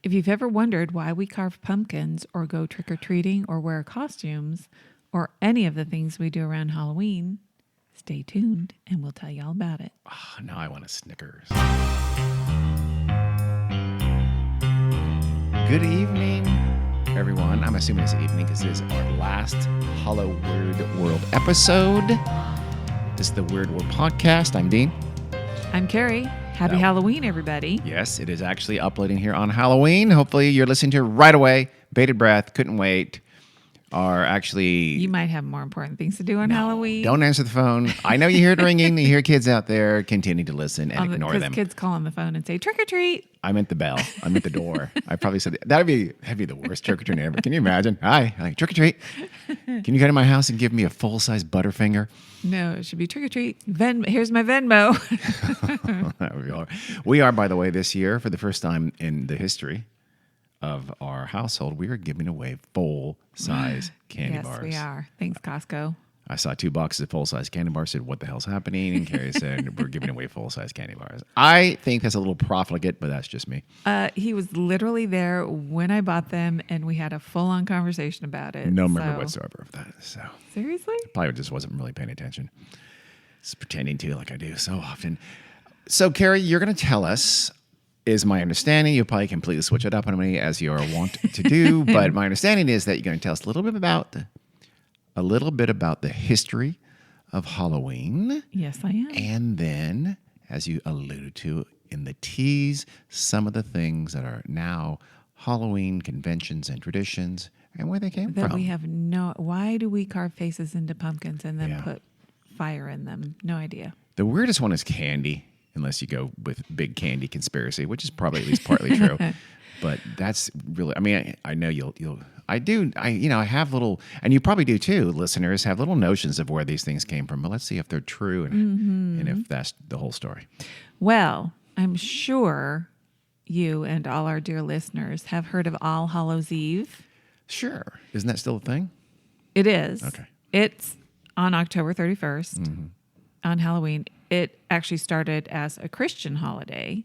If you've ever wondered why we carve pumpkins or go trick-or-treating or wear costumes or any of the things we do around Halloween, stay tuned and we'll tell you all about it. Oh, now I want a Snickers. Good evening, everyone. I'm assuming it's evening because this is our last Hollow Weird World episode. This is the Weird World Podcast. I'm Dean. I'm Carrie. Happy Halloween, everybody. Yes, it is actually uploading here on Halloween. Hopefully you're listening to it right away. Bated breath, couldn't wait. Are actually... You might have more important things to do on Halloween. Don't answer the phone. I know you hear it ringing. You hear kids out there. Continue to listen and ignore them. Because kids call on the phone and say, trick or treat. I meant the bell. I meant the door. I probably said that'd be the worst trick or treat ever. Can you imagine? Hi, like trick or treat. Can you go to my house and give me a full size Butterfinger? No, it should be trick or treat. Here's my Venmo. We are, by the way, this year for the first time in the history of our household, we are giving away full size candy bars. Yes, we are. Thanks, Costco. I saw 2 boxes of full-size candy bars, said, what the hell's happening? And Carrie said, we're giving away full-size candy bars. I think that's a little profligate, but that's just me. He was literally there when I bought them, and we had a full-on conversation about it. No memory whatsoever of that. So seriously? Probably just wasn't really paying attention. Just pretending to like I do so often. So, Carrie, you're going to tell us, is my understanding, you'll probably completely switch it up on me as you are wont to do, but my understanding is that you're going to tell us a little bit about the history of Halloween. Yes, I am. And then, as you alluded to in the tease, some of the things that are now Halloween conventions and traditions and where they came that from. We have why do we carve faces into pumpkins and then put fire in them? No idea. The weirdest one is candy, unless you go with big candy conspiracy, which is probably at least partly true. But that's really, I mean, I know I have little, and you probably do too, listeners, have little notions of where these things came from, but let's see if they're true and if that's the whole story. Well, I'm sure you and all our dear listeners have heard of All Hallows Eve. Sure. Isn't that still a thing? It is. Okay. It's on October 31st on Halloween. It actually started as a Christian holiday,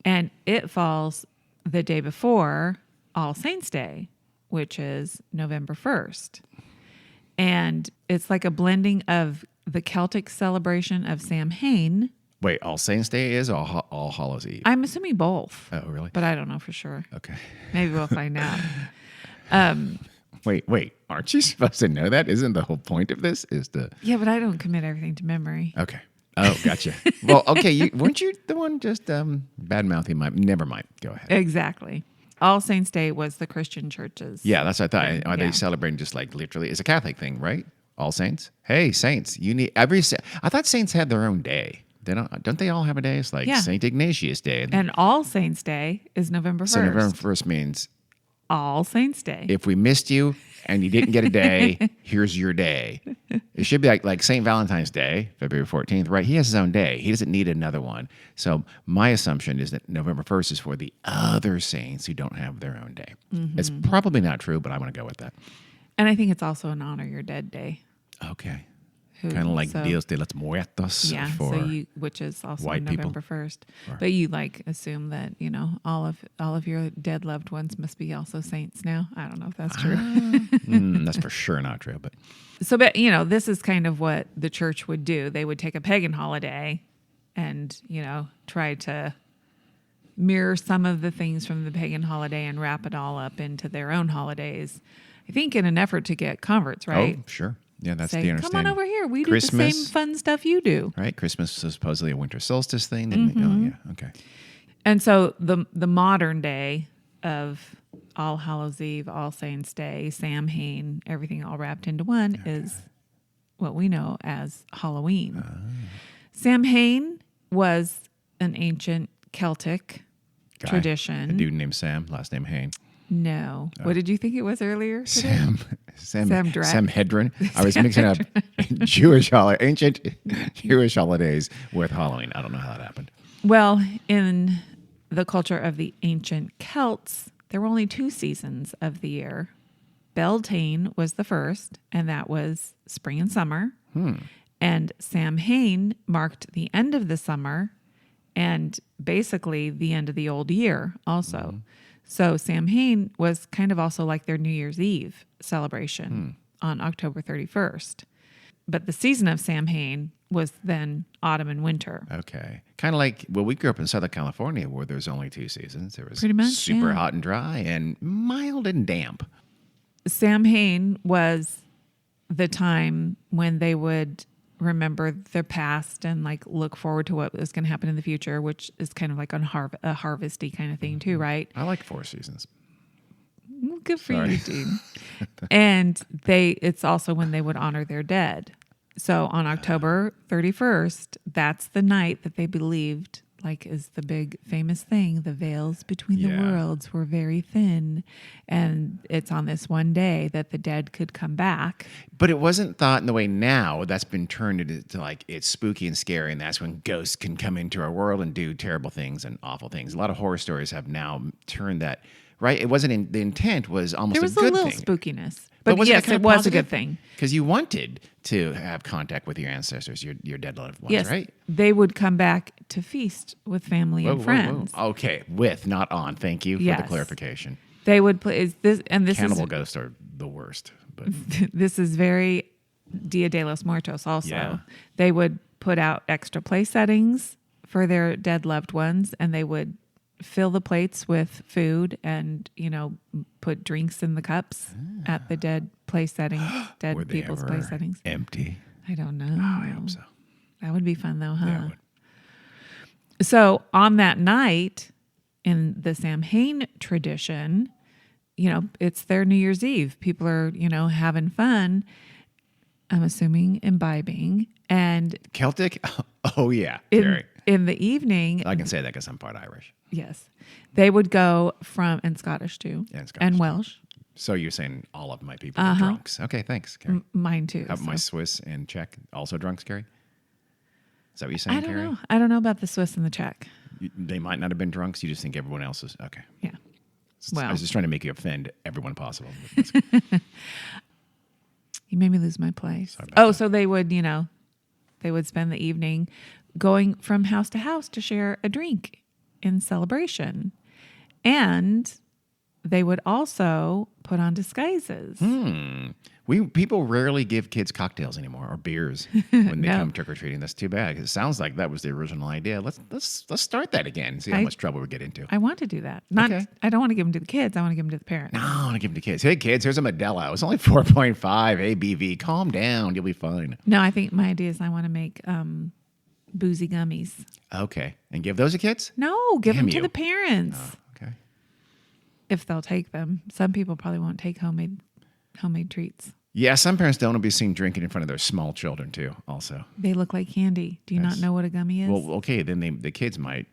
and it falls the day before All Saints' Day, which is November 1st. And it's like a blending of the Celtic celebration of Samhain. Wait, All Saints' Day is All Hallows Eve? I'm assuming both. Oh, really? But I don't know for sure. Okay. Maybe we'll find out. Wait, aren't you supposed to know that? Isn't the whole point of this is to... Yeah, but I don't commit everything to memory. Okay. Oh, gotcha. Well, okay, weren't you the one just bad-mouthing my... Never mind. Go ahead. Exactly. All Saints' Day was the Christian churches. Yeah, that's what I thought. Are they Yeah. celebrating just like literally? It's a Catholic thing, right? All Saints? Hey, Saints, you need... I thought Saints had their own day. Don't they all have a day? It's like St. Ignatius Day. And All Saints' Day is November 1st. So November 1st means... All Saints' Day. If we missed you and you didn't get a day, here's your day. It should be like St. Valentine's Day, February 14th, right? He has his own day. He doesn't need another one. So my assumption is that November 1st is for the other saints who don't have their own day. It's probably not true, but I'm going to go with that. And I think it's also an Honor Your Dead Day. Okay. Kind of like Dios de los Muertos for which is also white November people. 1st. But you assume that, all of your dead loved ones must be also saints now. I don't know if that's true. That's for sure not true. But this is kind of what the church would do. They would take a pagan holiday and, try to mirror some of the things from the pagan holiday and wrap it all up into their own holidays. I think in an effort to get converts, right? Oh, sure. Yeah, that's Say, the understanding. come on over here. We Christmas, do the same fun stuff you do. Right? Christmas is supposedly a winter solstice thing. Didn't they? Oh, yeah. Okay. And so the modern day of All Hallows Eve, All Saints' Day, Samhain, everything all wrapped into one is what we know as Halloween. Samhain was an ancient Celtic tradition. A dude named Sam, last name Hain. No. What did you think it was earlier today? Samhedrin. I was mixing up ancient Jewish holidays with Halloween. I don't know how that happened. Well, in the culture of the ancient Celts, there were only 2 seasons of the year. Beltane was the first, and that was spring and summer. And Samhain marked the end of the summer and basically the end of the old year also. So Samhain was kind of also like their New Year's Eve celebration on October 31st. But the season of Samhain was then autumn and winter. Okay. Kind of like, well, we grew up in Southern California where there's only 2 seasons. There was Pretty much, super yeah. hot and dry and mild and damp. Samhain was the time when they would remember their past and like look forward to what was going to happen in the future, which is kind of like a harvesty kind of thing too, right? I like 4 seasons. Well, good for Sorry. you, dude. And it's also when they would honor their dead. So on October 31st, that's the night that they believed, like, is the big famous thing. The veils between the Yeah. worlds were very thin. And it's on this one day that the dead could come back. But it wasn't thought in the way now that's been turned into like it's spooky and scary, and that's when ghosts can come into our world and do terrible things and awful things. A lot of horror stories have now turned that, right? It wasn't the intent was almost There was a a good little thing. spookiness. But was yes, it was a good thing. Because you wanted to have contact with your ancestors, your dead loved ones, Yes, right? they would come back to feast with family and friends. Okay, with, not on. Thank you for the Yes. clarification. They would play. This Cannibal is ghosts are the worst. But this is very Dia de los Muertos. Also, Yeah. they would put out extra place settings for their dead loved ones, and they would fill the plates with food and put drinks in the cups at the dead place settings, dead were they people's ever place settings. empty? I don't know. I hope so. That would be fun though, huh? Yeah, it would. So on that night, in the Samhain tradition, it's their New Year's Eve. People are, having fun. I'm assuming imbibing. And Celtic? Oh, yeah. Very. in the evening, I can say that because I'm part Irish. yes, they would go and Scottish too, And Scottish, and too. Welsh. So you're saying all of my people are drunks. Okay, thanks, Carrie. Mine too. How about my so. Swiss and Czech also drunks, Carrie? Is that what you're I saying, don't Carrie? know. I don't know about the Swiss and the Czech. They might not have been drunks. You just think everyone else is. Okay. Yeah. I Well, was just trying to make you offend everyone possible. you made me lose my place. Sorry about that. So they would, they would spend the evening going from house to house to share a drink in celebration. And they would also put on disguises. People rarely give kids cocktails anymore or beers when they No. come trick or treating. That's too bad. 'Cause it sounds like that was the original idea. Let's start that again and see how much trouble we get into. I want to do that. Not. Okay. I don't want to give them to the kids. I want to give them to the parents. No, I want to give them to kids. Hey, kids, here's a Modelo. It's only 4.5 ABV. Calm down. You'll be fine. No, I think my idea is I want to make boozy gummies. Okay. And give those to kids? No, give Damn them to you. the parents Okay. if they'll take them. Some people probably won't take homemade treats. Yeah, some parents don't want to be seen drinking in front of their small children, too, also. They look like candy. Do you not Yes. know what a gummy is? Well, okay, then the kids might,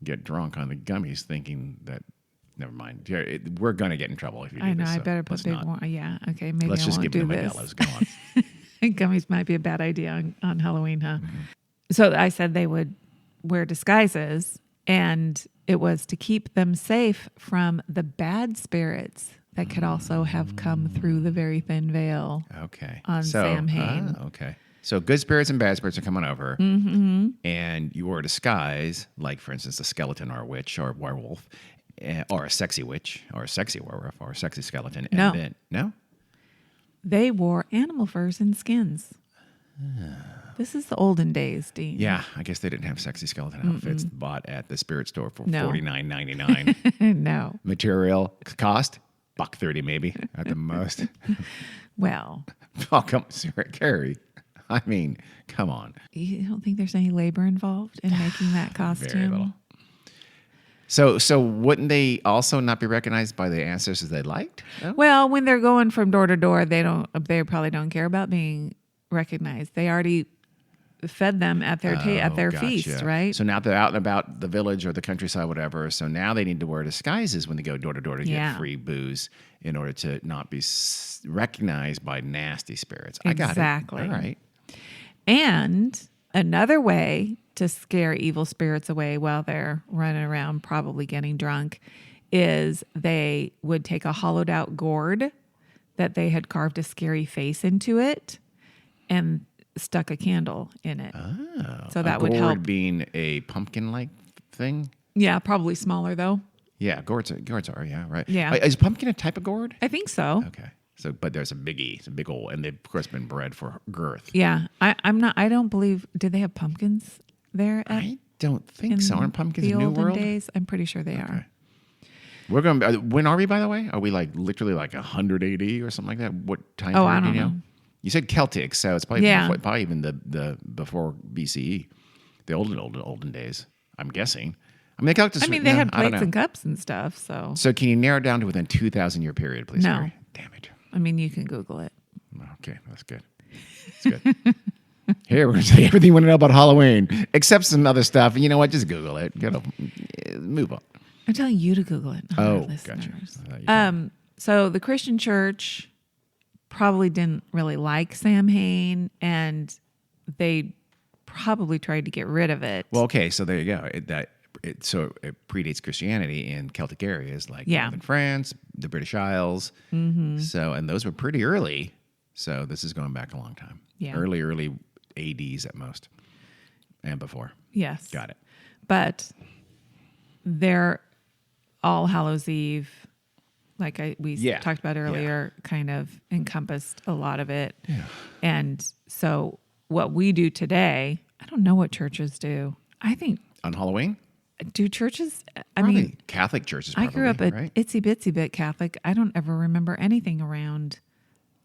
get drunk on the gummies thinking that, never mind. Yeah, we're going to get in trouble if you do I know. this. I so better put let's big not. one. Yeah. Okay. Maybe Let's I just won't give do them the this. Modelo's. Go on. Gummies might be a bad idea on Halloween, huh? Mm-hmm. So I said they would wear disguises, and it was to keep them safe from the bad spirits that could also have come through the very thin veil. Okay. On Samhain. Okay. So good spirits and bad spirits are coming over, and you wore a disguise, like, for instance, a skeleton or a witch or a werewolf, or a sexy witch or a sexy werewolf or a sexy skeleton. No. And then, no? They wore animal furs and skins. This is the olden days, Dean. Yeah, I guess they didn't have sexy skeleton outfits bought at the spirit store for No. $49.99. No. Material cost $1.30 maybe at the most. Well, Oh, come, Sarah, Carrie. I mean, come on. you don't think there's any labor involved in making that costume? Very little. So wouldn't they also not be recognized by the ancestors they liked? No? Well, when they're going from door to door, they probably don't care about being recognized. They already fed them at their feast, Gotcha. right? So now they're out and about the village or the countryside, whatever. So now they need to wear disguises when they go door to door to Yeah. get free booze in order to not be recognized by nasty spirits. I got it. Exactly. All right. And another way to scare evil spirits away while they're running around probably getting drunk is they would take a hollowed out gourd that they had carved a scary face into it and stuck a candle in it. So that A would gourd help. being a pumpkin-like thing. Yeah, probably smaller though. Yeah, gourds are, yeah, right. Yeah. Is pumpkin a type of gourd? I think so. Okay. So, but there's a biggie, it's a big old, and they've, of course, been bred for girth. Yeah. I'm not, I don't believe, did they have pumpkins there I don't think in so. Aren't pumpkins the a New olden World? days? I'm pretty sure they are. We're going to, when are we, by the way? Are we like literally like 100 AD or something like that? What time Oh, period I do don't you know? know. You said Celtic, so it's probably, Yeah. probably even the before BCE, the olden days, I'm guessing. I mean, I mean, they had plates and cups and stuff. So, So can you narrow it down to within 2,000 year period, please? No. Carrie? Damn it. I mean, you can Google it. Okay, that's good. That's good. Here, we're going to say everything you want to know about Halloween, except some other stuff. And you know what? Just Google it. Move on. I'm telling you to Google it. Not our Oh, listeners. gotcha. So the Christian church probably didn't really like Samhain, and they probably tried to get rid of it. Well, okay, so there you go. So it predates Christianity in Celtic areas like Yeah. northern France, the British Isles. Mm-hmm. So, and those were pretty early. So this is going back a long time. Yeah. Early ADs at most, and before. Yes. Got it. But their All Hallows Eve, like we Yeah. talked about earlier, kind of encompassed a lot of it. Yeah. And so what we do today, I don't know what churches do. I think, On Halloween, do churches, I probably mean, Catholic churches. I Probably, grew up a right? itsy bitsy bit Catholic. I don't ever remember anything around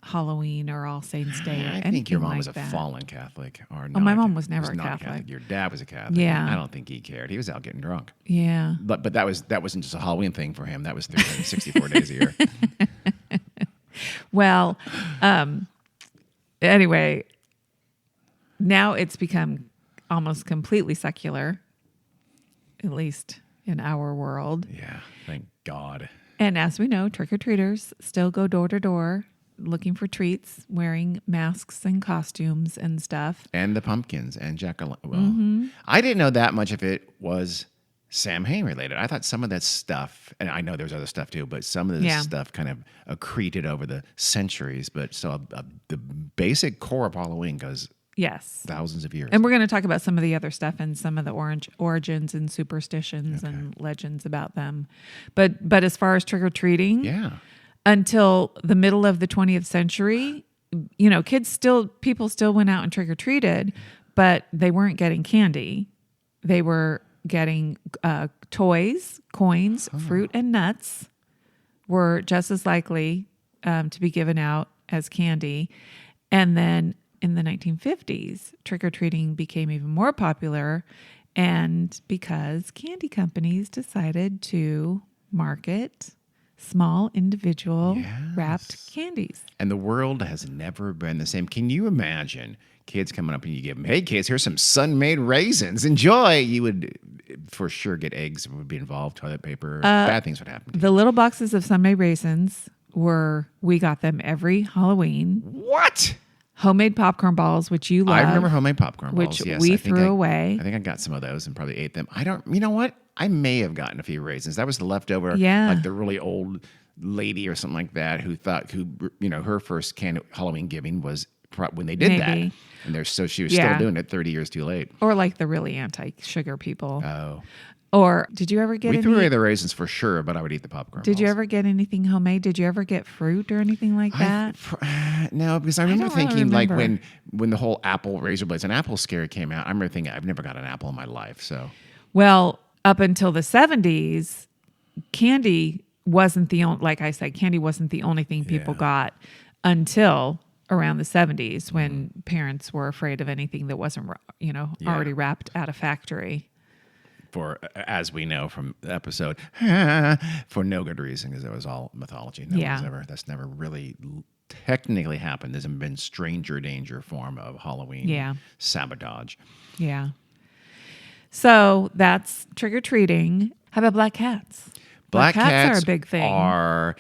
Halloween or All Saints Day or I anything think your mom like was a that. fallen Catholic, or my not mom was never a not Catholic. Your dad was a Catholic. Yeah. I don't think he cared. He was out getting drunk. Yeah. But that wasn't just a Halloween thing for him. That was 364 days a year. Well, anyway, now it's become almost completely secular, at least in our world. Yeah, thank God. And as we know, trick-or-treaters still go door to door looking for treats, wearing masks and costumes and stuff. And the pumpkins and jack-o'-lantern. Well, Mm-hmm. I didn't know that much of it was Samhain related. I thought some of that stuff, and I know there's other stuff too, but some of this Yeah. stuff kind of accreted over the centuries. But so the basic core of Halloween goes Yes. thousands of years. And we're going to talk about some of the other stuff and some of the origins and superstitions and legends about them. But as far as trick-or-treating, Yeah. until the middle of the 20th century, people still went out and trick-or-treated, but they weren't getting candy. They were getting toys, coins, fruit, and nuts were just as likely to be given out as candy. And then in the 1950s, trick-or-treating became even more popular, and because candy companies decided to market small individual wrapped candies. And the world has never been the same. Can you imagine kids coming up and you give them, hey, kids, here's some sun-made raisins. Enjoy. You would for sure get eggs would be involved, toilet paper, bad things would happen to you. The little boxes of Sun-Made raisins we got them every Halloween. What? Homemade popcorn balls, which you love. I remember homemade popcorn balls. Which Yes, we I think threw away. I think I got some of those and probably ate them. You know what? I may have gotten a few raisins. That was the leftover, Yeah. like the really old lady or something like that her first Halloween giving was when they did that. Maybe. And so she was Yeah. still doing it 30 years too late. Or like the really anti-sugar people. Oh. Or did you ever get We threw away the raisins for sure, but I would eat the popcorn Did you balls. ever get anything homemade? Did you ever get fruit or anything like that? No, because I remember don't really thinking like remember. when the whole apple razor blades and apple scare came out, I remember thinking I've never got an apple in my life. So Well, up until the 70s, candy wasn't the only, like I said, candy wasn't the only thing people got until around the 70s when parents were afraid of anything that wasn't, already wrapped at a factory. for, as we know from the episode, for no good reason, because it was all mythology. That's never really technically happened. There's been stranger danger form of Halloween sabotage. Yeah. So that's trick-or-treating. How about black cats? Black cats are a big thing.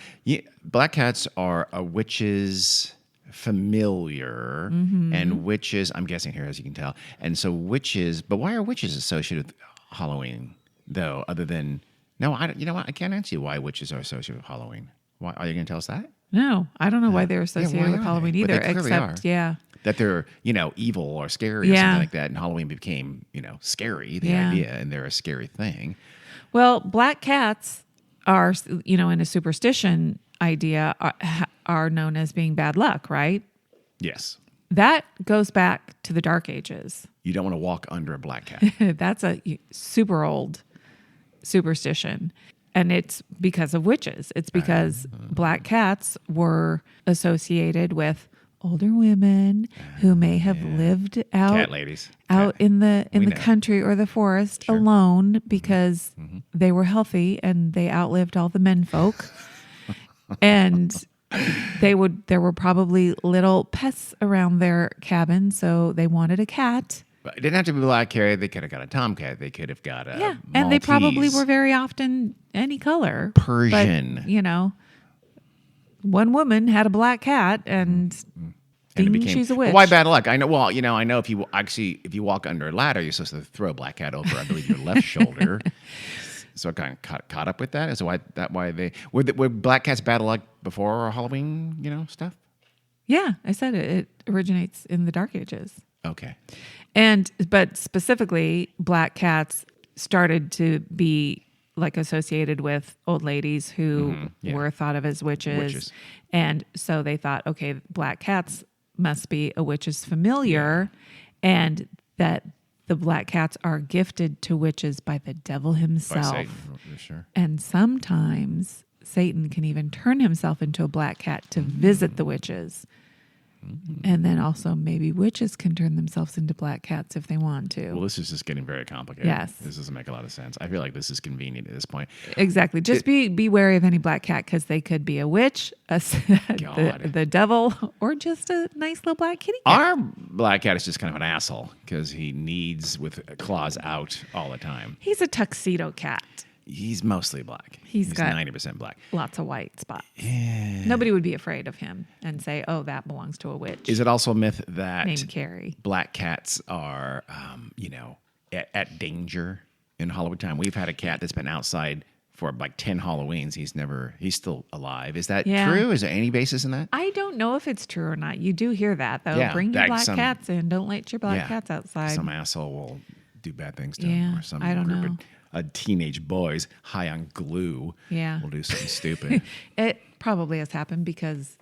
Black cats are a witch's familiar, and witches, I'm guessing here, as you can tell. And so witches, but why are witches associated with Halloween, though, other than, no, you know what? I can't answer you why witches are associated with Halloween. Why, are you going to tell us that? No, I don't know why they're associated why with are Halloween they? But either, they clearly except, are. That they're, evil or scary or Yeah. something like that. And Halloween became, scary, the idea, and they're a scary thing. Well, black cats are, in a superstition idea, are known as being bad luck, right? Yes. That goes back to the Dark Ages. You don't want to walk under a black cat. That's a super old superstition. And it's because of witches. It's because black cats were associated with older women who may have lived out Cat ladies. in the know. country or the forest alone because they were healthy and they outlived all the menfolk. And there were probably little pests around their cabin, so they wanted a cat. But it didn't have to be black, Carrie. They could have got a tomcat. They could have got a And they probably Maltese. were very often any color. Persian. But, one woman had a black cat and And ding, she's a witch. But why bad luck? I know. Well, I know if you walk under a ladder, you're supposed to throw a black cat over, I believe, your left shoulder. So I kind of caught up with that. Is why they were black cats bad luck before Halloween, stuff. Yeah, I said it originates in the Dark Ages. Okay. But specifically, black cats started to be like associated with old ladies who were thought of as witches. And so they thought, okay, black cats must be a witch's familiar, and that the black cats are gifted to witches by the devil himself. By Satan, for sure. And sometimes Satan can even turn himself into a black cat to visit the witches. And then also maybe witches can turn themselves into black cats if they want to. Well, this is just getting very complicated. Yes. This doesn't make a lot of sense. I feel like this is convenient at this point. Exactly. Just be wary of any black cat because they could be a witch, the devil, or just a nice little black kitty cat. Our black cat is just kind of an asshole because he needs with claws out all the time. He's a tuxedo cat. He's mostly black. He's got 90% black. Lots of white spots. Yeah. Nobody would be afraid of him and say, oh, that belongs to a witch Is it also a myth that named Carrie. black cats are, at danger in Halloween time? We've had a cat that's been outside for like 10 Halloweens. He's still alive. Is that true? Is there any basis in that? I don't know if it's true or not. You do hear that, though. Yeah, Bring your that black some- cats in. Don't let your black cats outside. Some asshole will do bad things to Yeah, him, or some I don't group know. of teenage boys high on glue will do something stupid. It probably has happened because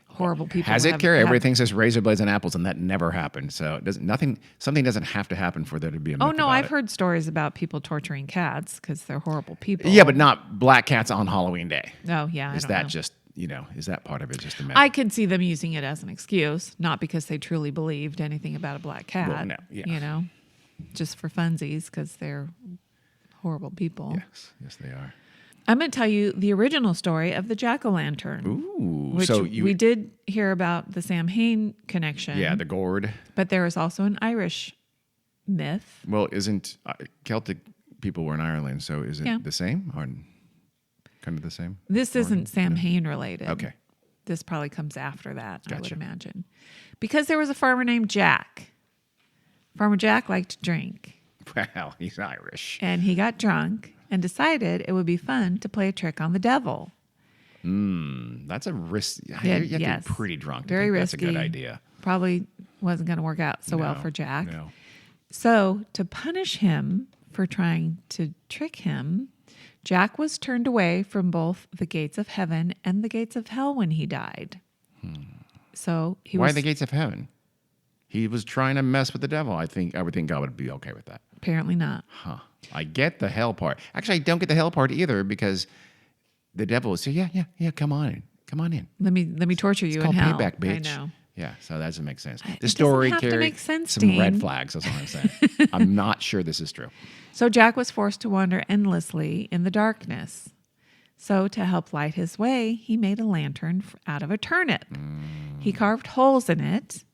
horrible people Has it, have- Carrie? have- Everybody thinks there's razor blades and apples, and that never happened. So something doesn't have to happen for there to be a myth Oh, no, about I've it. heard stories about people torturing cats because they're horrible people. Yeah, but not black cats on Halloween Day. Oh, yeah. Is I don't that know. just, is that part of it just a myth? I could see them using it as an excuse, not because they truly believed anything about a black cat. Well, no, yeah. Just for funsies because they're horrible people. Yes, they are. I'm going to tell you the original story of the jack-o'-lantern. Ooh, Which so we did hear about the Sam Hain connection. Yeah, the gourd. But there is also an Irish myth. Well, isn't Celtic people were in Ireland, so is it Yeah. the same or kind of the same? This isn't Sam Hain related. Okay. This probably comes after that, I would Gotcha. imagine. Because there was a farmer named Jack. Farmer Jack liked to drink. Well, he's Irish. And he got drunk and decided it would be fun to play a trick on the devil. That's a risk. You have yes. to be pretty drunk. Very to think risky. That's a good idea. Probably wasn't going to work out so well No, for Jack. No. So, to punish him for trying to trick him, Jack was turned away from both the gates of heaven and the gates of hell when he died. So he Why was the gates of heaven? He was trying to mess with the devil. I would think God would be okay with that. apparently not. Huh. I get the hell part. Actually, I don't get the hell part either because the devil would say, yeah, come on in. Let me torture you It's in called hell. payback, bitch. I know. Yeah, so that doesn't make sense. The doesn't story have to carried make sense, some red Dean. flags. That's all I'm saying. I'm not sure this is true. So Jack was forced to wander endlessly in the darkness. So to help light his way, he made a lantern out of a turnip. He carved holes in it,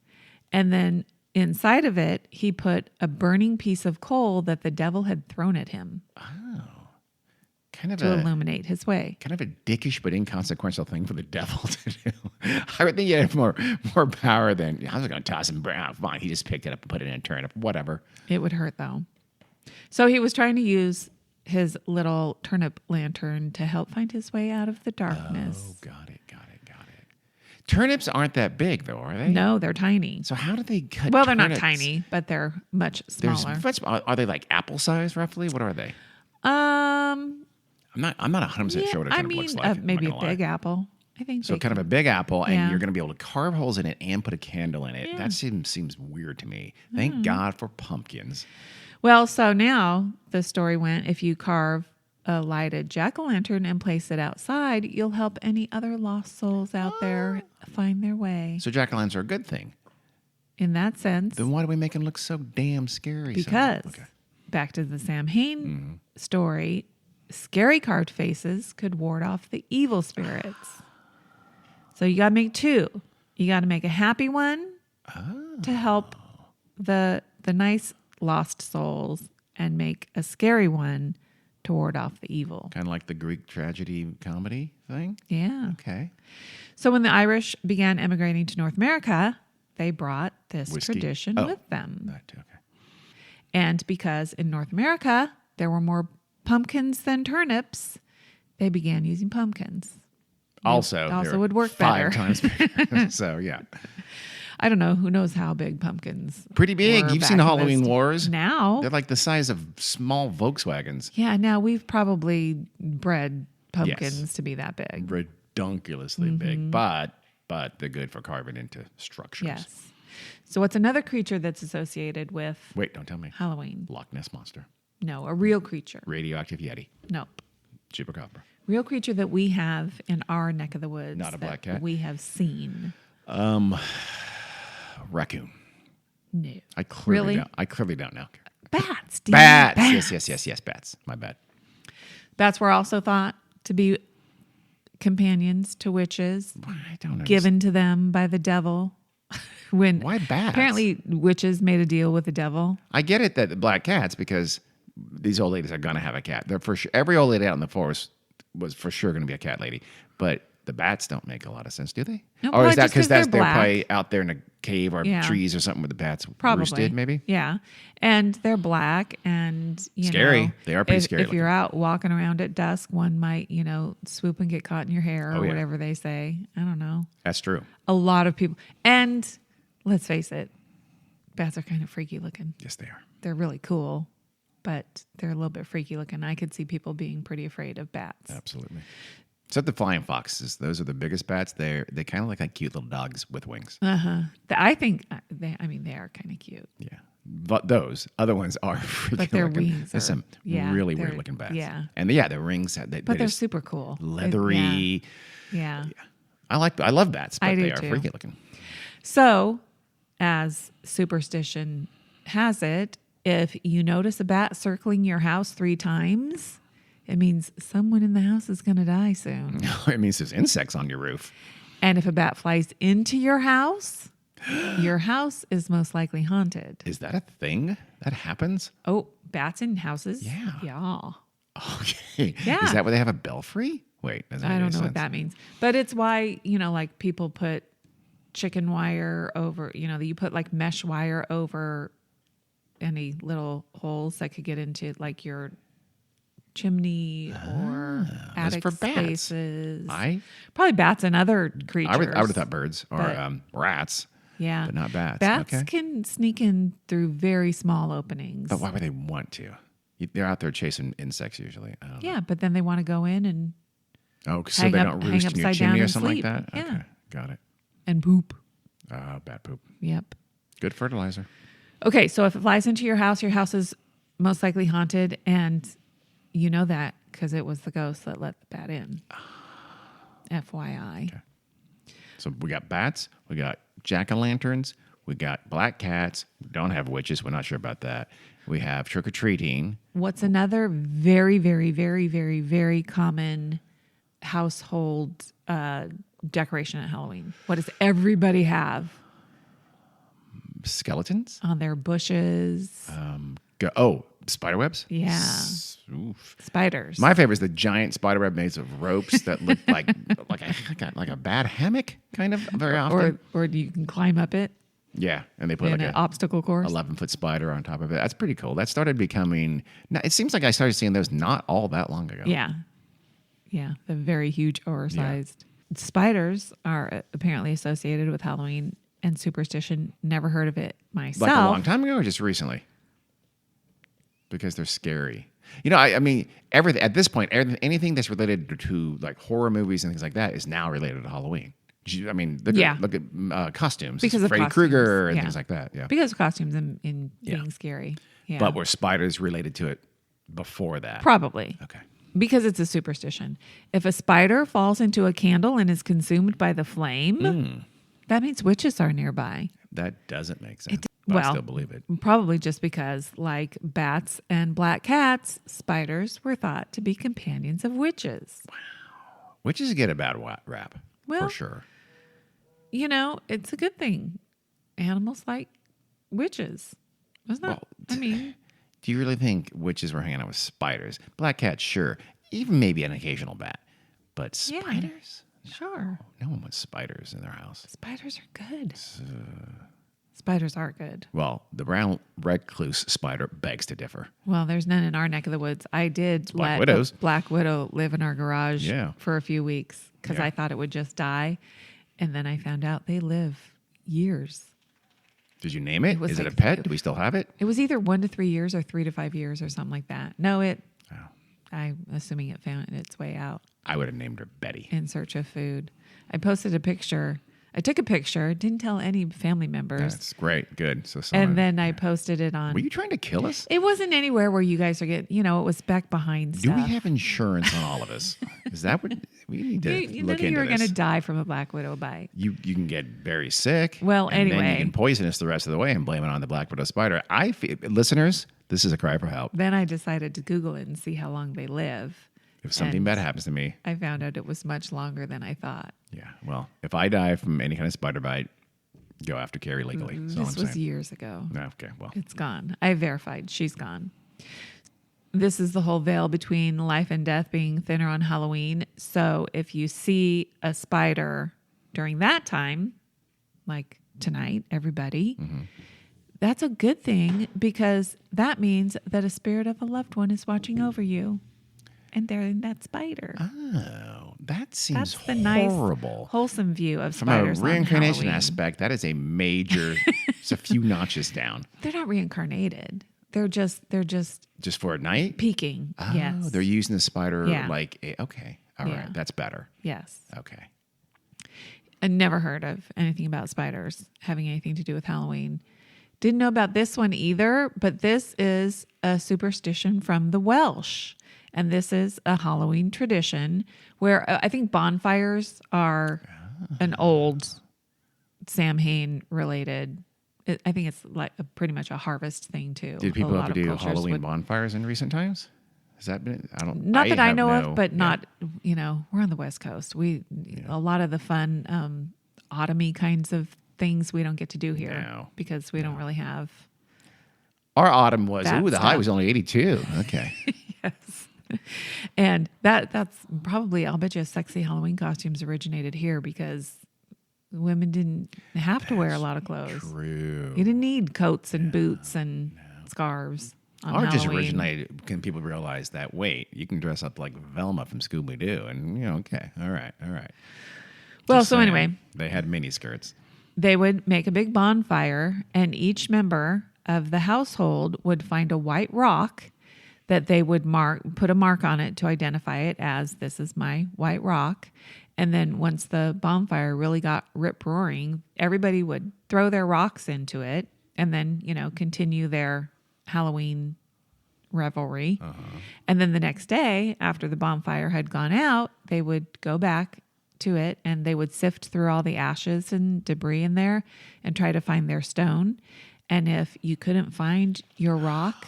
and then inside of it, he put a burning piece of coal that the devil had thrown at him Kind of to a illuminate his way. kind of a dickish but inconsequential thing for the devil to do. I would think he had more power than I was going to toss him. Fine, he just picked it up and put it in a turnip. Whatever. It would hurt, though. So he was trying to use his little turnip lantern to help find his way out of the darkness. Oh, got it. Turnips aren't that big, though, are they? No, they're tiny. So how do they cut? Well, they're not turnips? tiny, but they're much There's smaller. are they like apple size roughly? What are they? I I'm not 100% sure what it I kind of mean, looks like. I'm not maybe a gonna lie. big apple. I think So they kind of can- a big apple, and Yeah. you're going to be able to carve holes in it and put a candle in it. Yeah. That seems weird to me. Thank God for pumpkins. Well, so now the story went, if you carve a lighted jack-o'-lantern and place it outside, you'll help any other lost souls out there find their way. So jack-o'-lanterns are a good thing. In that sense, Then why do we make them look so damn scary? because Okay. back to the Sam Hain story, scary carved faces could ward off the evil spirits. So you got to make two. You got to make a happy one to help the nice lost souls, and make a scary one to ward off the evil. Kind of like the Greek tragedy comedy thing. Yeah. Okay. So when the Irish began immigrating to North America, they brought this Whiskey? tradition Oh. with them. That too. Okay. And because in North America there were more pumpkins than turnips, they began using pumpkins. Also, also they're would work 5 better. times bigger. So yeah, I don't know. Who knows how big pumpkins? pretty big. were You've back seen the in Halloween those- Wars. Now, They're like the size of small Volkswagens. yeah. Now we've probably bred pumpkins to be that big. Ridiculously big, but they're good for carving into structures. Yes. So what's another creature that's associated with Wait, don't tell me. Halloween? Loch Ness monster, No, a real creature. radioactive yeti, Nope. chupacabra. Real creature that we have in our neck of the woods. Not a that black cat? We have seen. Raccoon. No. I clearly Really? don't. I clearly don't know. Bats. Dean. Bats. Bats. Yes. Bats. My bad. Bats were also thought to be companions to witches, I don't know. given to them by the devil. When Why bats? apparently witches made a deal with the devil. I get it that the black cats, because these old ladies are gonna have a cat. They're for sure. Every old lady out in the forest was for sure gonna be a cat lady. But the bats don't make a lot of sense, do they? No, or probably is that just 'cause because they're they're probably black. out there in a cave or Yeah. trees or something where the bats Probably. roosted? Maybe. Yeah. And they're black and Scary. know, They are pretty if, scary If you're out walking around at dusk, one might, swoop and get caught in your hair or Oh, yeah. whatever they say. I don't know. That's true. A lot of people. And let's face it, bats are kind of freaky looking. Yes, they are. They're really cool, but they're a little bit freaky looking. I could see people being pretty afraid of bats. Absolutely. Except the flying foxes. Those are the biggest bats. They kind of look like cute little dogs with wings. I think they are kind of cute. Yeah. But those other ones are freaking But their looking. wings There's are- some yeah, really they're- weird looking bats. yeah. And the rings, they But they're just super cool. leathery. Yeah. I love bats, but I do they are too. freaky looking. So, as superstition has it, if you notice a bat circling your house 3 times, it means someone in the house is going to die soon. It means there's insects on your roof. And if a bat flies into your house is most likely haunted. Is that a thing that happens? Oh, bats in houses? Yeah. Yeah. Okay. Yeah. Is that where they have a belfry? Wait, doesn't I make don't any know what sense. that means. But it's why, like people put chicken wire over, you put like mesh wire over any little holes that could get into like your chimney or that's attic for bats. spaces. I Probably bats and other creatures. would have thought birds or But- rats, Yeah. but not bats. Bats Okay. can sneak in through very small openings. But why would they want to? They're out there chasing insects usually. I don't know. Yeah, but then they want to go in and Oh, so Hang they up- don't hang roost in your upside chimney down or and something sleep. like that? Yeah. Okay, got it. poop. Bat poop. Yep. Good fertilizer. Okay, so if it flies into your house is most likely haunted, and you know that because it was the ghost that let the bat in. FYI. Okay. So we got bats, we got jack-o'-lanterns, we got black cats. We don't have witches. We're not sure about that. We have trick-or-treating. What's another very, very, very, very, very common household decoration at Halloween? What does everybody have Skeletons. on their bushes? Spider webs. Yeah. Oof. Spiders. My favorite is the giant spider web made of ropes that look like like a bad hammock, kind of very often. or you can climb up it Yeah, and they put in like an a obstacle course. 11-foot spider on top of it. That's pretty cool. That started becoming. Now, it seems like I started seeing those not all that long ago. Yeah. Yeah. The very huge, oversized. Spiders are apparently associated with Halloween and superstition. Never heard of it myself. Like a long time ago or just recently? Because they're scary. I mean, everything at this point, anything that's related to like horror movies and things like that is now related to Halloween. I mean, look at costumes. Because of Freddy costumes, Krueger and yeah. things like that. Yeah. Because of costumes and being scary. Yeah. But were spiders related to it before that? Probably. Okay. Because it's a superstition. If a spider falls into a candle and is consumed by the flame, that means witches are nearby. That doesn't make sense. But I still believe it. Probably just because, like bats and black cats, spiders were thought to be companions of witches. Witches get a bad rap, Well, for sure. It's a good thing. Animals like witches. It's not, Do you really think witches were hanging out with spiders? Black cats, sure. Even maybe an occasional bat. But spiders? Sure. No one wants spiders in their house. Spiders are good. Spiders are good. Well, the brown recluse spider begs to differ. Well, there's none in our neck of the woods. I did Black let widows. a black widow live in our garage for a few weeks because I thought it would just die. And then I found out they live years. Did you name it? was Is it like- a pet? Do we still have it? It was either 1 to 3 years or 3 to 5 years or something like that. No, I'm assuming it found its way out I would have named her Betty. in search of food. I posted a picture. I took a picture, didn't tell any family members. That's great. Good. So And then I posted it on. were you trying to kill us? It wasn't anywhere where you guys are getting, it was back behind Do stuff. we have insurance on all of us? Is that what we need to None look of you into are going this? to die from a black widow bite. You can get very sick. Well, and then anyway. you can poison us the rest of the way and blame it on the black widow spider. Listeners, this is a cry for help. Then I decided to Google it and see how long they live. If something And bad happens to me, I found out it was much longer than I thought. yeah. Well, if I die from any kind of spider bite, go after Carrie legally. That's all This I'm was saying. years ago. No, okay. Well, It's gone. I verified. She's gone. This is the whole veil between life and death being thinner on Halloween. So if you see a spider during that time, like tonight, everybody, that's a good thing because that means that a spirit of a loved one is watching over you. And they're in that spider. oh, that seems That's the nice, horrible. wholesome view of From a spiders. on reincarnation Halloween. aspect, that is a major. It's a few notches down. They're not reincarnated. They're just Just for a night. peeking. Oh, Yes. they're using the spider Yeah. okay. All right, Yeah. that's better. Yes. Okay. I never heard of anything about spiders having anything to do with Halloween. Didn't know about this one either, but this is a superstition from the Welsh. And this is a Halloween tradition where I think bonfires are an old Samhain related. I think it's like pretty much a harvest thing too. Did A people lot ever of do cultures Halloween would- bonfires in recent times? Has that been? Not that I have know no- of, but yeah. not, we're on the West Coast. A lot of the fun autumny kinds of things we don't get to do here No. because we don't really have. Our autumn was. That The high stuff. was only 82. Okay. Yes. And that's probably, I'll bet you sexy Halloween costumes originated here because women didn't have to wear a lot of clothes. True. You didn't need coats and boots and scarves on Or just Halloween. originated. Can people realize that? Wait, you can dress up like Velma from Scooby Doo, and okay, all right. Well, Just so saying, anyway, they had mini skirts. they would make a big bonfire, and each member of the household would find a white rock that they would put a mark on it to identify it as this is my white rock. And then once the bonfire really got rip roaring, everybody would throw their rocks into it and then, continue their Halloween revelry. And then the next day, after the bonfire had gone out, they would go back to it and they would sift through all the ashes and debris in there and try to find their stone. And if you couldn't find your rock,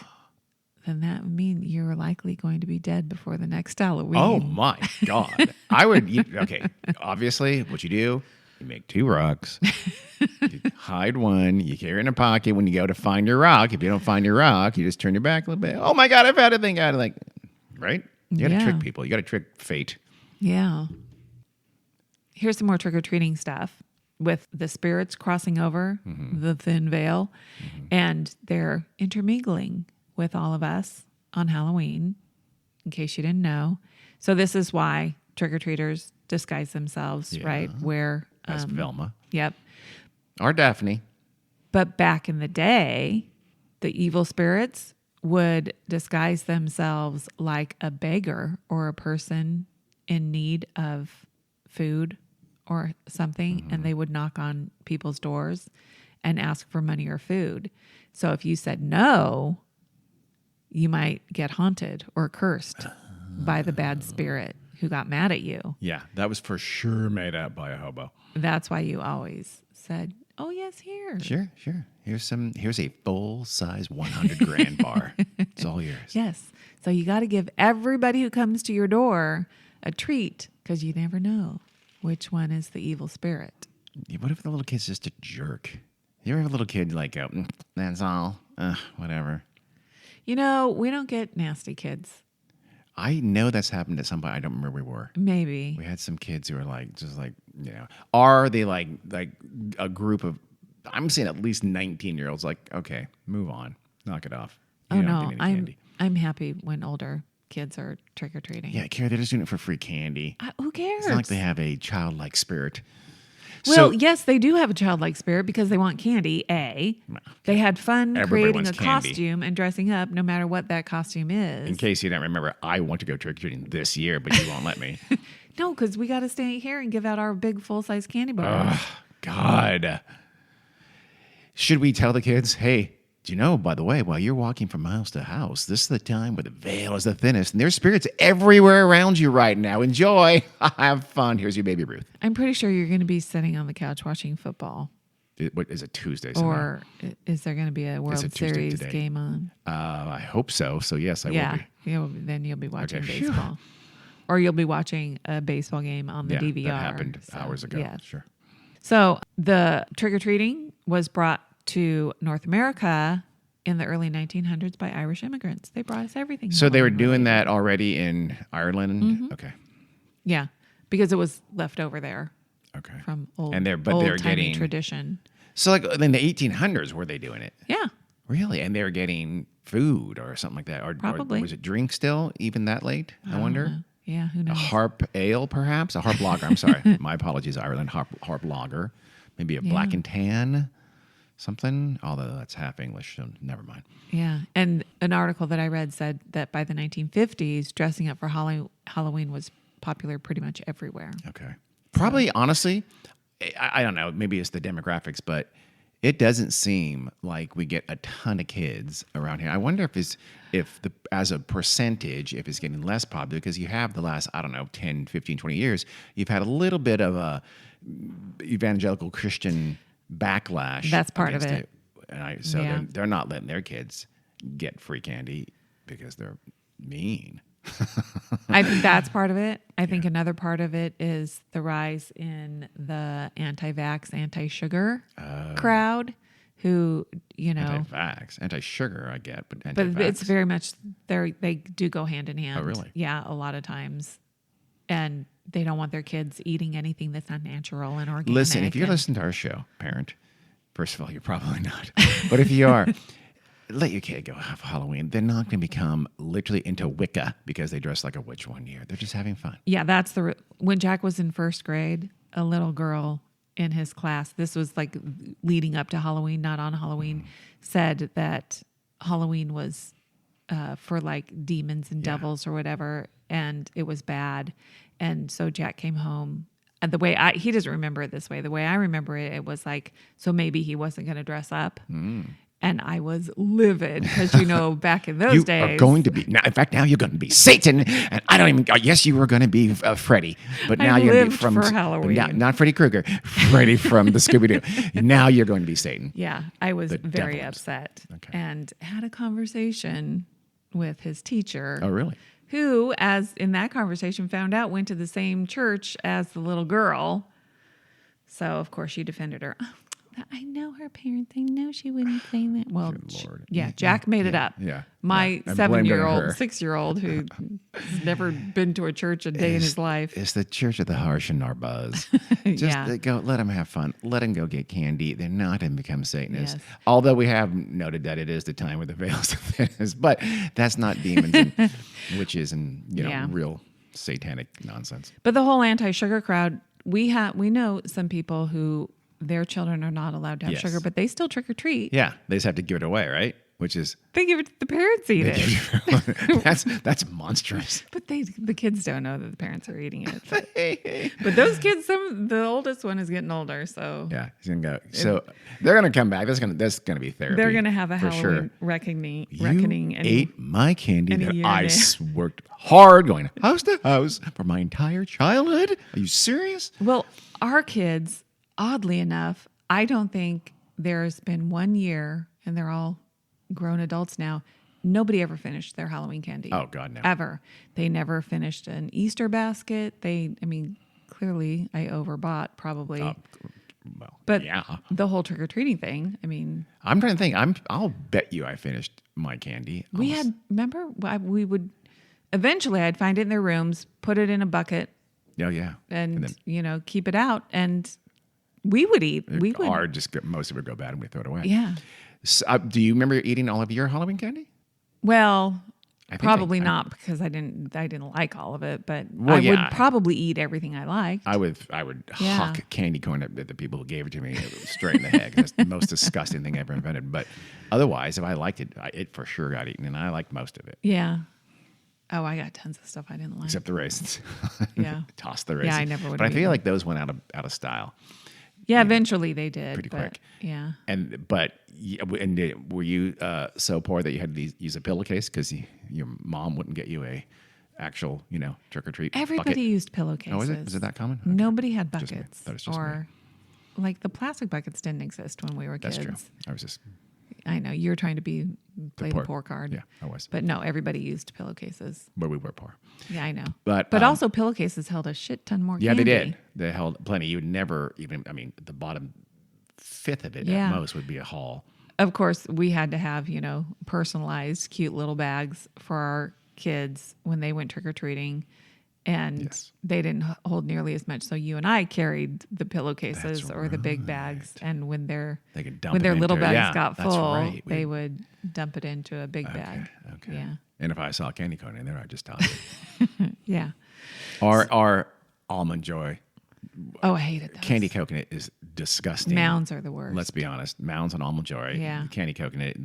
then that would mean you're likely going to be dead before the next Halloween. Oh my God! I would. Okay, obviously, what you do, you make two rocks, you hide one, you carry it in a pocket. When you go to find your rock, if you don't find your rock, you just turn your back a little bit. Oh my God! I found a thing. Right? You got to Yeah. trick people. You got to trick fate. Yeah. Here's some more trick-or-treating stuff with the spirits crossing over the thin veil and they're intermingling with all of us on Halloween, in case you didn't know. So this is why trick-or-treaters disguise themselves, right? Where, As Velma yep. or Daphne. But back in the day, the evil spirits would disguise themselves like a beggar or a person in need of food or something, and they would knock on people's doors and ask for money or food. So if you said no, you might get haunted or cursed by the bad spirit who got mad at you. Yeah, that was for sure made up by a hobo. That's why you always said, "Oh yes, here." Sure. Here's a full size 100 grand bar. It's all yours. Yes. So you got to give everybody who comes to your door a treat, because you never know which one is the evil spirit. What if the little kid's just a jerk? You ever have a little kid like, that's all, whatever. You know, we don't get nasty kids. I know that's happened to somebody. I don't remember where we were. Maybe. We had some kids who were like, just like, are they like a group of, I'm seeing at least 19-year-olds like, okay, move on, knock it off. You Oh don't no, get any candy. I'm happy when older kids are trick or treating. Yeah, Carrie, they're just doing it for free candy. Who cares? It's not like they have a childlike spirit. Well, yes, they do have a childlike spirit because they want candy. They had fun Everybody creating wants a candy. costume and dressing up, no matter what that costume is. In case you don't remember, I want to go trick or treating this year, but you won't let me. No, because we got to stay here and give out our big full size candy bars. God. Should we tell the kids, hey, do you know, by the way, while you're walking from house to house, this is the time where the veil is the thinnest, and there's spirits everywhere around you right now. Enjoy. Have fun. Here's your baby Ruth. I'm pretty sure you're going to be sitting on the couch watching football. What is it, Tuesday? Somehow? Or is there going to be a World it Tuesday Series today? game on? I hope so. So, yes, I will be. Then you'll be watching Okay. baseball. Or you'll be watching a baseball game on the DVR. That happened So, hours ago. yes. Sure. So the trick-or-treating was brought to North America in the early 1900s by Irish immigrants. They brought us everything. So they were Halloween doing related. that already in Ireland? Mm-hmm. Okay. Yeah, because it was left over there Okay. from old, And they're old-timey getting tradition. So like in the 1800s, were they doing it? Yeah, Really? And they were getting food or something like that? Or Probably. was it drink still, even that late? I wonder. yeah. Who A knows? harp ale, perhaps? A harp lager. I'm sorry. My apologies, Ireland. Harp lager. Maybe a black and tan, something. Although that's half English, so never mind. Yeah, and an article that I read said that by the 1950s, dressing up for Halloween was popular pretty much everywhere. Okay. Probably, honestly, I don't know. Maybe it's the demographics, but it doesn't seem like we get a ton of kids around here. I wonder if as a percentage, if it's getting less popular, because you have the last, I don't know, 10, 15, 20 years, you've had a little bit of a evangelical Christian backlash. That's part of against it. And so Yeah. they're not letting their kids get free candy because they're mean. I think that's part of it. I think another part of it is the rise in the anti-vax, anti-sugar crowd who, Anti-vax, anti-sugar, I get, but but anti-vax. it's very much they do go hand in hand. Oh, really? Yeah, a lot of times. And they don't want their kids eating anything that's not natural and organic. Listen, if you're and- listening to our show, parent, first of all, you're probably not. But if you are, let your kid go have Halloween. They're not going to become literally into Wicca because they dress like a witch one year. They're just having fun. Yeah, that's when Jack was in first grade, a little girl in his class, this was like leading up to Halloween, not on Halloween, said that Halloween was for like demons and devils or whatever, and it was bad. And so Jack came home. And the way he doesn't remember it this way. The way I remember it, it was like, so maybe he wasn't going to dress up. And I was livid because, back in those You days. are going to be, now, in fact, now you're going to be Satan. And I don't even, yes, you were going to be Freddy. But now I you're going to be lived from, for Halloween. not Freddy Krueger, Freddy from the Scooby-Doo. Now you're going to be Satan. Yeah, I was very devil. upset Okay. and had a conversation with his teacher. Oh, really? Who, as in that conversation, found out went to the same church as the little girl. So, of course, she defended her. Oh, I know her parents. I know she wouldn't say that. Well, Good Lord. Jack made it up. Yeah. My Yeah. And blamed it on 7-year-old, her. 6-year-old who's never been to a church a day in his life. It's the church of the harsh and Narbuzz. Just Yeah. go, let them have fun. Let them go get candy. They're not going to become Satanists. Yes. Although we have noted that it is the time where the veil's the thinnest. But that's not demons and witches and Yeah. real satanic nonsense. But the whole anti-sugar crowd, we know some people who their children are not allowed to have Yes. sugar, but they still trick or treat. Yeah, they just have to give it away, right? which is They give it to the parents eat it. that's monstrous. But the kids don't know that the parents are eating it. But those kids, the oldest one is getting older, so Yeah, he's gonna go. So they're gonna come back. That's gonna be therapy. they're gonna have a for Halloween sure. reckoning. You ate my candy and a that year I and worked hard going house to house for my entire childhood. Are you serious? Well, our kids, oddly enough, I don't think there's been 1 year, and they're all grown adults now. Nobody ever finished their Halloween candy. Oh God, no. Ever. They never finished an Easter basket. Clearly I overbought probably. Well, But yeah. the whole trick or treating thing, I'm trying to think. I'll bet you I finished my candy. we almost- had, remember, we would, eventually I'd find it in their rooms, put it in a bucket, Oh yeah. and then keep it out. And we would eat. We would. or most of it would go bad and we throw it away. Yeah. So, do you remember eating all of your Halloween candy? Well, I think probably I- not, because I didn't like all of it, but Well, I yeah. would probably eat everything I liked. I would Yeah. huck candy corn at the people who gave it to me straight in the head. That's the most disgusting thing I ever invented. But otherwise, if I liked it, it for sure got eaten, and I liked most of it, Yeah. Oh, I got tons of stuff I didn't like. except the raisins. Yeah. Toss the raisins. I never would But I have feel eaten like those went out of style. Yeah, eventually they did. Pretty but, quick. Yeah. Were you so poor that you had to use a pillowcase because your mom wouldn't get you a actual trick or treat? Everybody bucket? used pillowcases. Oh, is it? Is it that common? Okay. Nobody had Just me. buckets. Thought it was just me. Or like the plastic buckets didn't exist when we were kids. That's true. I was just I know. You were trying to play the poor card. Yeah, I was. But no, everybody used pillowcases. But we were poor. Yeah, I know. But also pillowcases held a shit ton more yeah, candy. they did. They held plenty. You would never even. I mean, the bottom fifth of it Yeah. at most would be a haul. Of course, we had to have, personalized cute little bags for our kids when they went trick-or-treating. And Yes. they didn't hold nearly as much. So you and I carried the pillowcases That's or the big bags. And when their They could dump when it their little into- bags yeah, got that's full, right. they would dump it into a big bag. Okay. Yeah. And if I saw candy corn in there, I'd just toss it. Yeah. Our Almond Joy Oh, I hated those. candy coconut is disgusting. Mounds are the worst. Let's be honest. Mounds on Almond Joy. Yeah. Candy coconut.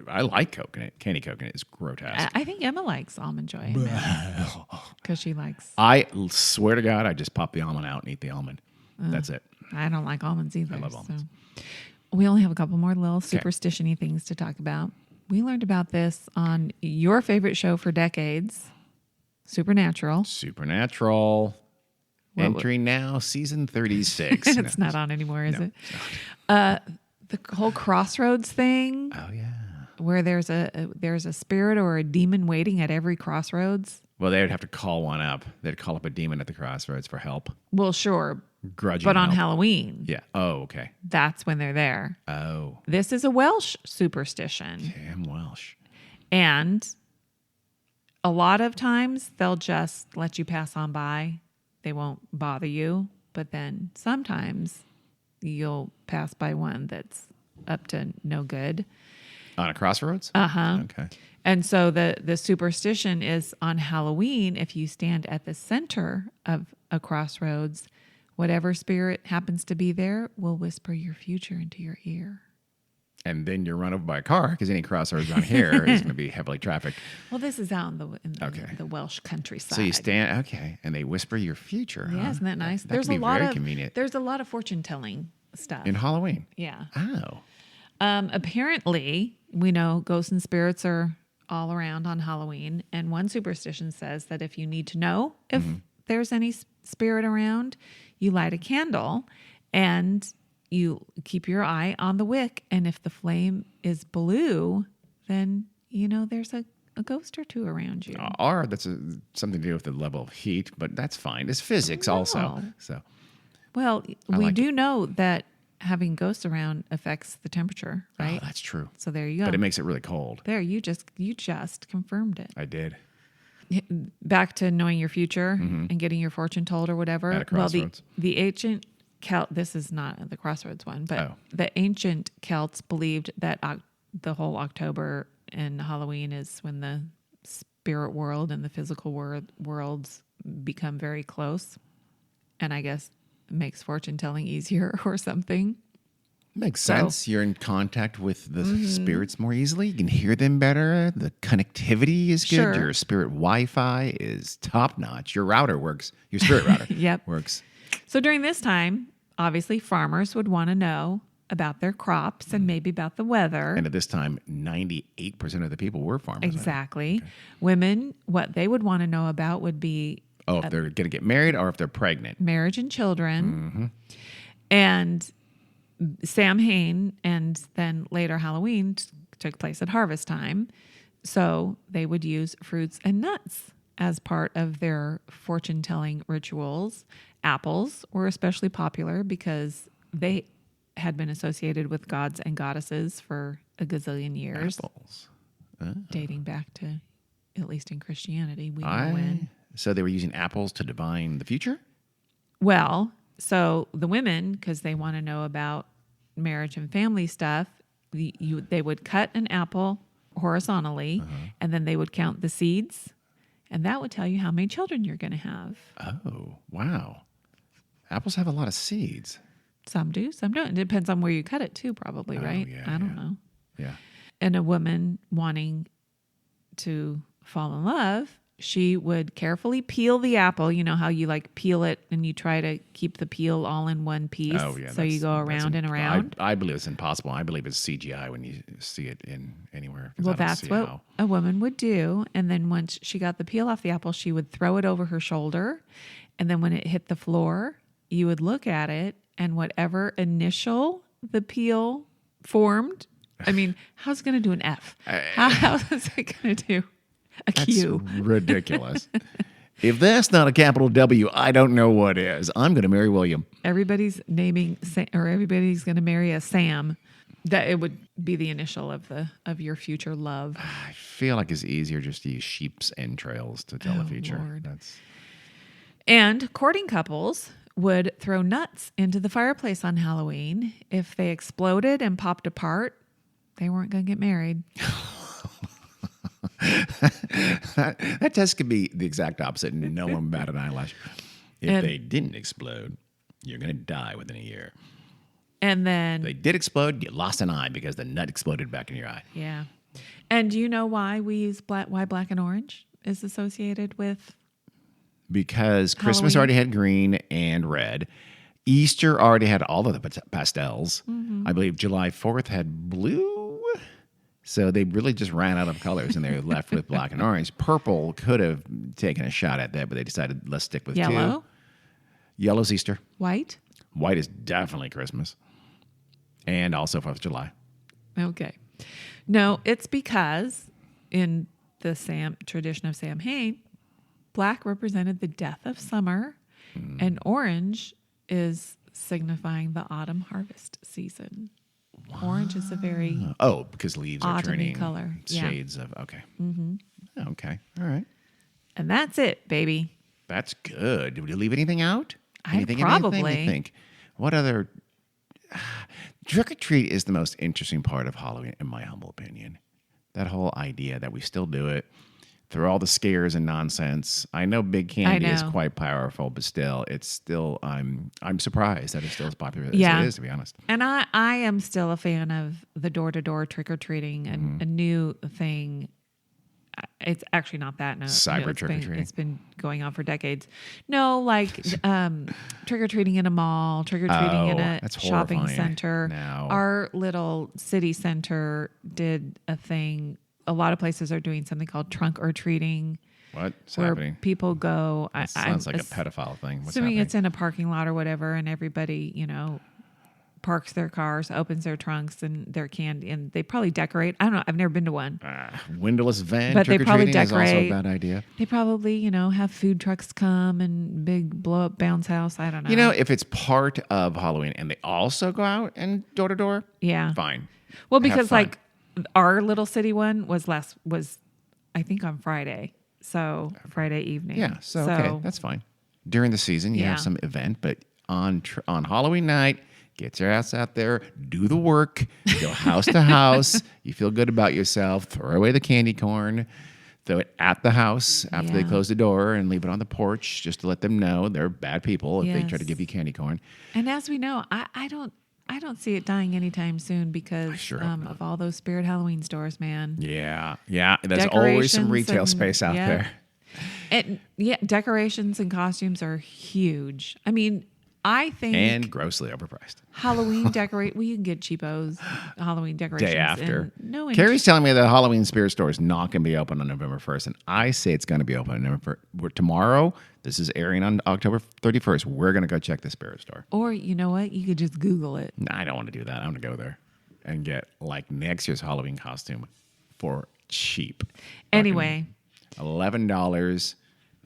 I like coconut. Candy coconut is grotesque. I think Emma likes almond joy because she likes. I swear to God, I just pop the almond out and eat the almond. That's it. I don't like almonds either. I love almonds. So. We only have a couple more little superstition-y things to talk about. We learned about this on your favorite show for decades, Supernatural. Supernatural. Entering now, season 36. It's not on anymore, is it? The whole crossroads thing, Oh yeah. where there's a spirit or a demon waiting at every crossroads. Well, they would have to call one up. They'd call up a demon at the crossroads for help. Well, sure, Grudging but on help. Halloween, Yeah. Oh, okay. that's when they're there. Oh, This is a Welsh superstition. damn Welsh. And a lot of times they'll just let you pass on by. They won't bother you. But then sometimes you'll pass by one that's up to no good. On a crossroads? Uh-huh. Okay. And so the superstition is on Halloween, if you stand at the center of a crossroads, whatever spirit happens to be there will whisper your future into your ear. And then you're run over by a car because any crossroads on here is going to be heavily trafficked. Well, this is out in Okay. the Welsh countryside. So you stand, okay, and they whisper your future. Yeah, huh? isn't that nice? That could be very convenient. There's a lot of fortune telling stuff. In Halloween. Yeah. Oh. Apparently, we know ghosts and spirits are all around on Halloween, and one superstition says that if you need to know if there's any spirit around, you light a candle and you keep your eye on the wick, and if the flame is blue, then there's a ghost or two around you. Or that's something to do with the level of heat, but that's fine. It's physics also. No. So Well, I we like do know that having ghosts around affects the temperature, oh, right? that's true. So there you go. But it makes it really cold. There, you just confirmed it. I did. Back to knowing your future and getting your fortune told or whatever. At a crossroads. Well, the ancient this is not the crossroads one, but Oh. the ancient Celts believed that the whole October and Halloween is when the spirit world and the physical worlds become very close, and I guess it makes fortune telling easier or something. Makes So- sense. You're in contact with the spirits more easily. You can hear them better. The connectivity is good. Sure. Your spirit Wi-Fi is top notch. Your router works. Your spirit router Yep. works. So during this time, obviously farmers would want to know about their crops and maybe about the weather. And at this time, 98% of the people were farmers. I think. Exactly. Women, what they would want to know about would be Oh, if they're going to get married or if they're pregnant. marriage and children. And Samhain and then later Halloween took place at harvest time. So they would use fruits and nuts as part of their fortune telling rituals. Apples were especially popular because they had been associated with gods and goddesses for a gazillion years, Apples. dating back to, at least in Christianity, we know when. So they were using apples to divine the future? Well, so the women, because they want to know about marriage and family stuff, they would cut an apple horizontally, and then they would count the seeds, and that would tell you how many children you're going to have. Oh, wow. Apples have a lot of seeds. Some do, some don't. It depends on where you cut it too, probably, right? yeah, I don't know. Yeah. And a woman wanting to fall in love, she would carefully peel the apple. You know how you like peel it and you try to keep the peel all in one piece. Oh, yeah. So you go around and around. I believe it's impossible. I believe it's CGI when you see it in anywhere. 'Cause Well, I don't that's see what how. a woman would do. And then once she got the peel off the apple, she would throw it over her shoulder. And then when it hit the floor, you would look at it, and whatever initial the peel formed, I mean, how's it going to do an F? How is it going to do a That's Q? ridiculous. If that's not a capital W, I don't know what is. I'm going to marry William. Everybody's naming, or everybody's going to marry a Sam. That it would be the initial of your future love. I feel like it's easier just to use sheep's entrails to tell the future. Lord. That's And courting couples would throw nuts into the fireplace on Halloween. If they exploded and popped apart, they weren't going to get married. that test could be the exact opposite, and no one bat an eyelash. If And- they didn't explode, you're going to die within a year. And then, If they did explode, you lost an eye because the nut exploded back in your eye. yeah. And do you know why we use why black and orange is associated with? Because Christmas Halloween. already had green and red. Easter already had all of the pastels. Mm-hmm. I believe July 4th had blue. So they really just ran out of colors and they were left with black and orange. Purple could have taken a shot at that, but they decided let's stick with Yellow, two. Yellow's Easter. white. White is definitely Christmas. And also 4th of July. Okay. No, it's because in the tradition of Samhain, black represented the death of summer, and orange is signifying the autumn harvest season. Orange is a very Oh, because leaves are Autumny turning color, yeah. shades of, okay. Mm-hmm. Okay, all right. and that's it, baby. That's good. Did we leave anything out? Anything you probably. think? What other... Trick or treat is the most interesting part of Halloween, in my humble opinion. That whole idea that we still do it through all the scares and nonsense. I know big candy is know. quite powerful, but still, it's still... I'm surprised that it's still as popular Yeah. as it is, to be honest. And I am still a fan of the door-to-door trick-or-treating, and a new thing. It's actually not that new. Cyber It's trick-or-treating. It's been going on for decades. No, like trick-or-treating in a mall, trick-or-treating in Oh, a that's shopping horrifying. center. No. Our little city center did a thing. A lot of places are doing something called trunk-or-treating, What's where happening? people go. Sounds like a pedophile thing. What's Assuming happening? it's in a parking lot or whatever, and everybody, parks their cars, opens their trunks and their candy, and they probably decorate. I don't know. I've never been to one. Windowless van But they probably trick-or-treating is also a decorate- bad idea. They probably, have food trucks come and big blow up bounce house. I don't know. You know, if it's part of Halloween and they also go out and door to door, yeah. fine. Well, Have because fun. like our little city one was I think on Friday. So Friday evening. Yeah, so okay, that's fine. During the season, you Yeah. have some event, but on Halloween night, get your ass out there, do the work, go house to house. You feel good about yourself. Throw away the candy corn. Throw it at the house after they Yeah. close the door and leave it on the porch just to let them know they're bad people if they try to Yes. give you candy corn. And as we know, I I don't see it dying anytime soon because sure hope not. of all those Spirit Halloween stores, man. Yeah. There's always some Decorations retail and- space out yeah. there. And yeah, decorations and costumes are huge. I mean, I think And grossly overpriced. Halloween decorate. We can get cheapos Halloween decorations Day after. and no Carrie's telling me the Halloween Spirit store is not going to be open on November 1st. And I say it's going to be open on November 1st. Tomorrow, this is airing on October 31st. We're going to go check the Spirit store. Or you know what? You could just Google it. No, I don't want to do that. I'm going to go there and get like next year's Halloween costume for cheap. Anyway, $11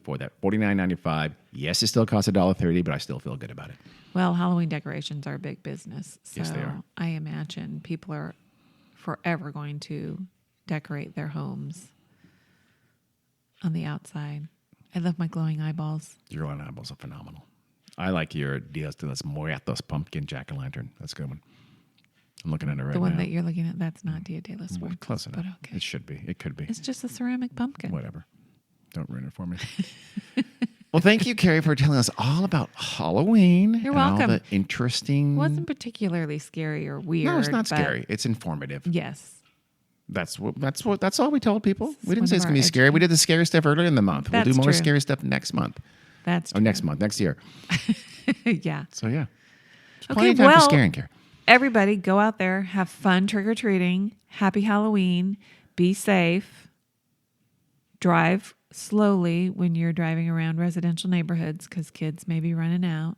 for that $49.95. Yes, it still costs $1.30, but I still feel good about it. well, Halloween decorations are a big business. So Yes, they are. I imagine people are forever going to decorate their homes on the outside. I love my glowing eyeballs. Your own eyeballs are phenomenal. I like your Dias de los Muertos pumpkin jack-o'-lantern. That's a good one. I'm looking at it right The now. one that you're looking at, that's not Dia de los Well, Muertos. close enough. But okay. It should be. It could be. It's just a ceramic pumpkin. Whatever. Don't ruin it for me. Well, thank you, Carrie, for telling us all about Halloween. You're and welcome. All the interesting. It wasn't particularly scary or weird. No, it's not but scary. It's informative. Yes. That's all we told people. We didn't one say of it's gonna our be scary. We did the scary stuff earlier in the month. We'll do That's more true. scary stuff next month. That's Or next month, next year. yeah. So yeah. There's Okay, plenty of time for well- scaring, Carrie. Everybody go out there, have fun trick or treating. Happy Halloween. Be safe. Drive slowly when you're driving around residential neighborhoods because kids may be running out.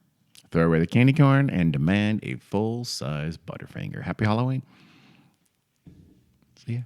Throw away the candy corn and demand a full-size Butterfinger. Happy Halloween. See ya.